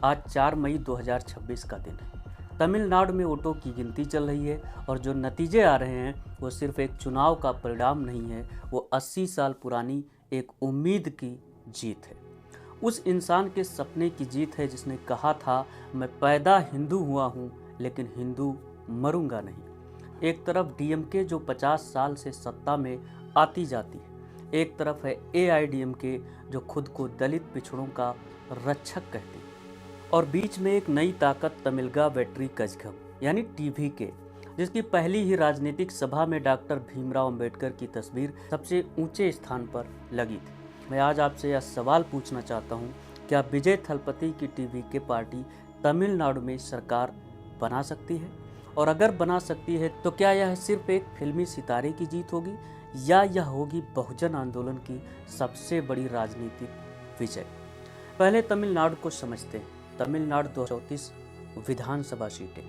आज 4 मई 2026 का दिन है। तमिलनाडु में वोटों की गिनती चल रही है और जो नतीजे आ रहे हैं वो सिर्फ एक चुनाव का परिणाम नहीं है, वो 80 साल पुरानी एक उम्मीद की जीत है। उस इंसान के सपने की जीत है जिसने कहा था, मैं पैदा हिंदू हुआ हूँ लेकिन हिंदू मरूंगा नहीं। एक तरफ डीएमके जो 50 साल से सत्ता में आती जाती है, एक तरफ है एआईडीएमके जो खुद को दलित पिछड़ों का रक्षक कहती है, और बीच में एक नई ताकत तमिलगा वेट्री कजगम यानी टीवीके, जिसकी पहली ही राजनीतिक सभा में डॉक्टर भीमराव अंबेडकर की तस्वीर सबसे ऊंचे स्थान पर लगी थी। मैं आज आपसे यह सवाल पूछना चाहता हूं, क्या विजय थलपति की टीवीके पार्टी तमिलनाडु में सरकार बना सकती है? और अगर बना सकती है तो क्या यह सिर्फ एक फिल्मी सितारे की जीत होगी या यह होगी बहुजन आंदोलन की सबसे बड़ी राजनीतिक विजय? पहले तमिलनाडु को समझते हैं। तमिलनाडु 234 विधानसभा सीटें,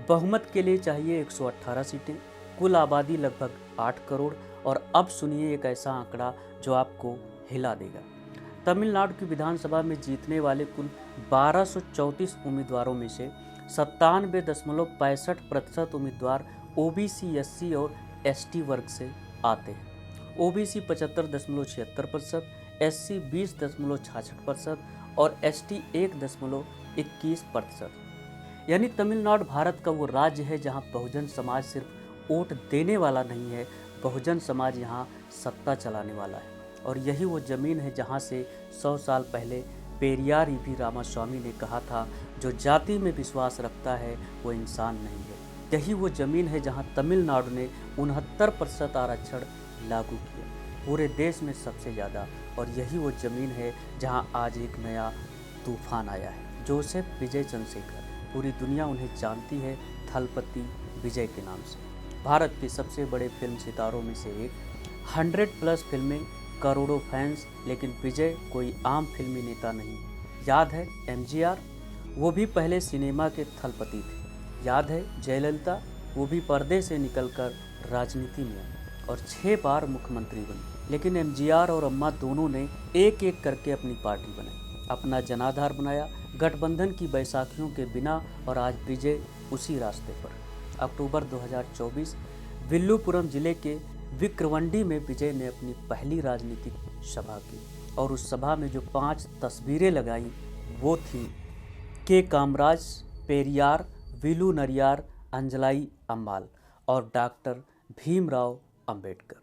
बहुमत के लिए चाहिए 118 सीटें, कुल आबादी लगभग 8 करोड़। और अब सुनिए एक ऐसा आंकड़ा जो आपको हिला देगा। तमिलनाडु की विधानसभा में जीतने वाले कुल 1234 उम्मीदवारों में से 97.65% उम्मीदवार ओबीसी, एससी और एसटी वर्ग से आते हैं। ओबीसी 75.76%, एससी 20.66% और एसटी 1.21%। यानी तमिलनाडु भारत का वो राज्य है जहां बहुजन समाज सिर्फ वोट देने वाला नहीं है, बहुजन समाज यहाँ सत्ता चलाने वाला है। और यही वो ज़मीन है जहाँ से 100 साल पहले पेरियार ईवी रामास्वामी ने कहा था, जो जाति में विश्वास रखता है वो इंसान नहीं है। यही वो ज़मीन है जहाँ तमिलनाडु ने 69% आरक्षण लागू किया, पूरे देश में सबसे ज़्यादा। और यही वो ज़मीन है जहाँ आज एक नया तूफान आया है, जोसेफ विजय चंद्रशेखर। पूरी दुनिया उन्हें जानती है थलपति विजय के नाम से। भारत के सबसे बड़े फिल्म सितारों में से एक, 100+ फिल्में, करोड़ों फैंस, लेकिन विजय कोई आम फिल्मी नेता नहीं। याद है एमजीआर, वो भी पहले सिनेमा के थलपति थे। याद है जयललिता, वो भी पर्दे से निकलकर राजनीति में आई और 6 बार मुख्यमंत्री बनी। लेकिन एमजीआर और अम्मा दोनों ने एक एक करके अपनी पार्टी बनाई, अपना जनाधार बनाया, गठबंधन की बैसाखियों के बिना, और आज विजय उसी रास्ते पर। अक्टूबर 2024 विल्लुपुरम जिले के विक्रवंडी में विजय ने अपनी पहली राजनीतिक सभा की, और उस सभा में जो 5 तस्वीरें लगाई वो थी के कामराज, पेरियार, विलू नरियार, अंजलाई अम्माल और डॉक्टर भीमराव अंबेडकर।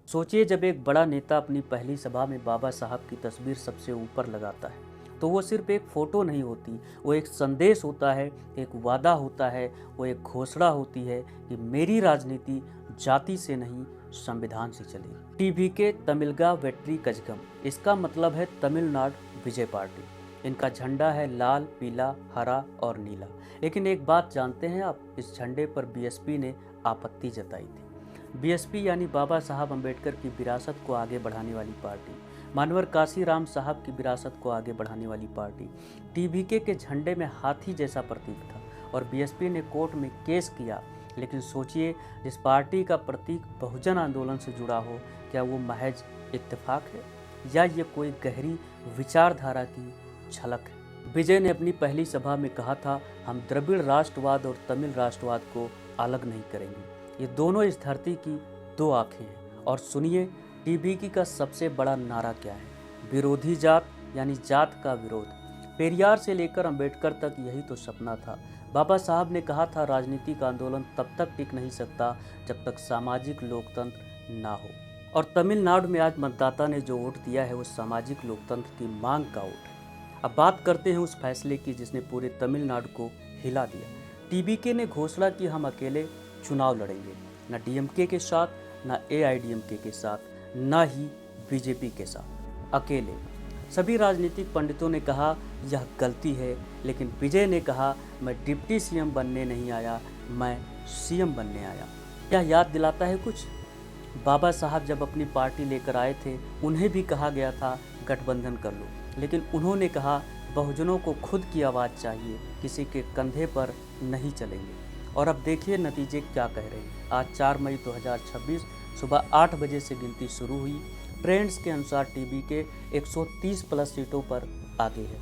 सोचिए, जब एक बड़ा नेता अपनी पहली सभा में बाबा साहब की तस्वीर सबसे ऊपर लगाता है तो वो सिर्फ एक फ़ोटो नहीं होती, वो एक संदेश होता है, एक वादा होता है, वो एक घोषणा होती है कि मेरी राजनीति जाति से नहीं संविधान से चलेगी। टीवीके तमिलगा वेट्री कजगम, इसका मतलब है तमिलनाडु विजय पार्टी। इनका झंडा है लाल, पीला, हरा और नीला। लेकिन एक बात जानते हैं आप, इस झंडे पर बीएसपी ने आपत्ति जताई थी। बीएसपी यानी बाबा साहब अंबेडकर की विरासत को आगे बढ़ाने वाली पार्टी, मानवर काशीराम साहब की विरासत को आगे बढ़ाने वाली पार्टी। टीवीके के झंडे में हाथी जैसा प्रतीक था और बीएसपी ने कोर्ट में केस किया। लेकिन सोचिए, जिस पार्टी का प्रतीक बहुजन आंदोलन से जुड़ा हो, क्या वो महज इत्तेफाक है या ये कोई गहरी विचारधारा की झलक है? विजय ने अपनी पहली सभा में कहा था, हम द्रविड़ राष्ट्रवाद और तमिल राष्ट्रवाद को अलग नहीं करेंगे। ये दोनों इस धरती की 2 आंखें हैं। और सुनिए, टीवीके का सबसे बड़ा नारा क्या है? विरोधी जात, यानी जात का विरोध। पेरियार से लेकर अंबेडकर तक यही तो सपना था। बाबा साहब ने कहा था, राजनीतिक आंदोलन तब तक टिक नहीं सकता जब तक सामाजिक लोकतंत्र ना हो। और तमिलनाडु में आज मतदाता ने जो वोट दिया है वो सामाजिक लोकतंत्र की मांग का वोट है। अब बात करते हैं उस फैसले की जिसने पूरे तमिलनाडु को हिला दिया। टीवीके ने घोषणा की, हम अकेले चुनाव लड़ेंगे, न डीएमके के साथ, न एआईडीएमके के साथ, न ही बीजेपी के साथ, अकेले। सभी राजनीतिक पंडितों ने कहा यह गलती है, लेकिन विजय ने कहा, मैं डिप्टी सीएम बनने नहीं आया, मैं सीएम बनने आया। क्या याद दिलाता है कुछ? बाबा साहब जब अपनी पार्टी लेकर आए थे, उन्हें भी कहा गया था गठबंधन कर लो, लेकिन उन्होंने कहा बहुजनों को खुद की आवाज़ चाहिए, किसी के कंधे पर नहीं चलेंगे। और अब देखिए नतीजे क्या कह रहे हैं। आज 4 मई 2026 सुबह 8 बजे से गिनती शुरू हुई। ट्रेंड्स के अनुसार टीवीके 130+ सीटों पर आगे है।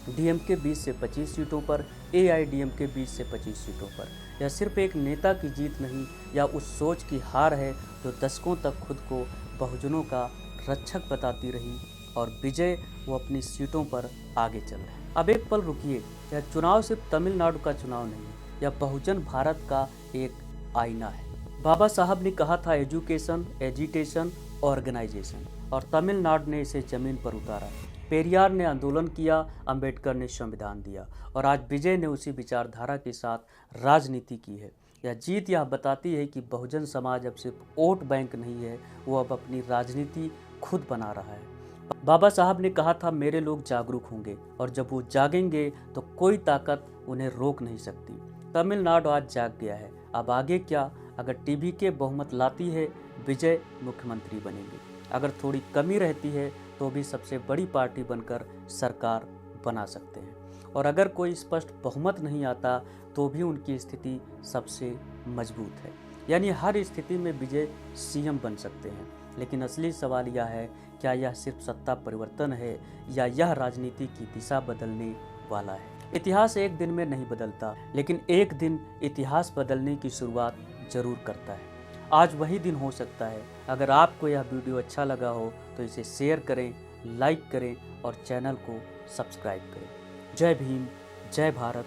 डीएमके 20 से 25 सीटों पर, एआईडीएमके 20 से 25 सीटों पर। यह सिर्फ एक नेता की जीत नहीं या उस सोच की हार है जो दशकों तक खुद को बहुजनों का रक्षक बताती रही और विजय वो अपनी सीटों पर आगे चल रहे हैं। अब एक पल रुकिए, यह चुनाव सिर्फ तमिलनाडु का चुनाव नहीं, यह बहुजन भारत का एक आईना है। बाबा साहब ने कहा था एजुकेशन, एजिटेशन, ऑर्गेनाइजेशन, और तमिलनाडु ने इसे जमीन पर उतारा। पेरियार ने आंदोलन किया, अंबेडकर ने संविधान दिया और आज विजय ने उसी विचारधारा के साथ राजनीति की है। यह जीत यह बताती है कि बहुजन समाज अब सिर्फ वोट बैंक नहीं है, वो अब अपनी राजनीति खुद बना रहा है। बाबा साहब ने कहा था मेरे लोग जागरूक होंगे और जब वो जागेंगे तो कोई ताकत उन्हें रोक नहीं सकती। तमिलनाडु आज जाग गया है। अब आगे क्या? अगर टीवी के बहुमत लाती है, विजय मुख्यमंत्री बनेंगे। अगर थोड़ी कमी रहती है तो भी सबसे बड़ी पार्टी बनकर सरकार बना सकते हैं। और अगर कोई स्पष्ट बहुमत नहीं आता तो भी उनकी स्थिति सबसे मजबूत है। यानी हर स्थिति में विजय सीएम बन सकते हैं। लेकिन असली सवाल यह है, क्या यह सिर्फ सत्ता परिवर्तन है या यह राजनीति की दिशा बदलने वाला है? इतिहास एक दिन में नहीं बदलता, लेकिन एक दिन इतिहास बदलने की शुरुआत जरूर करता है। आज वही दिन हो सकता है। अगर आपको यह वीडियो अच्छा लगा हो तो इसे शेयर करें, लाइक करें और चैनल को सब्सक्राइब करें। जय भीम, जय भारत,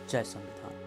जय संविधान।